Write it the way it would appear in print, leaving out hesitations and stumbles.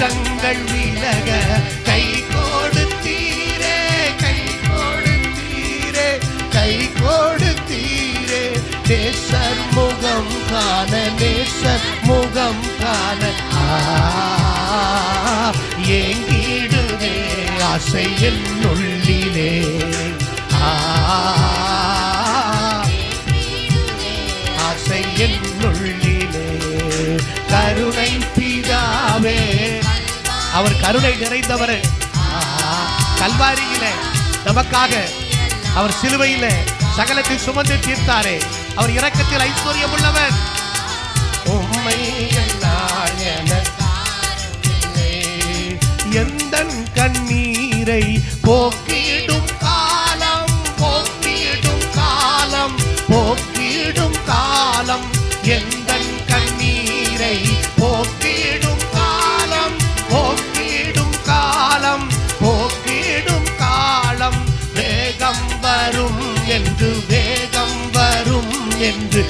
கஷ்டங்கள் விலக கை கொடுத்தீரே, கை கொடுத்தீரே, கை கொடுத்தீரே. நேசர் முகம் காண, நேசர் முகம் காண ஏங்கிடுதே ஆசை என்னுள்ளிலே. ஆசை என்னுள்ளிலே. கருணை பிதாவே, அவர் கருணை நிறைந்தவர். கல்வாரியிலே நமக்காக அவர் சிலுவையிலே சகலத்தை சுமந்து தீர்த்தாரே. அவர் இரக்கத்தில் ஐஸ்வர்யம் உள்ளவர். உம்மை எந்தன் கண்ணீரை போக்கிடும் காலம், போக்கிடும் காலம், போக்கிடும் காலம். எந்தன் கண்ணீரை போக்கிடும் காலம், போக்கிடும் காலம், போக்கிடும் காலம். வேகம் வரும் என்று, வேகம் வரும் என்று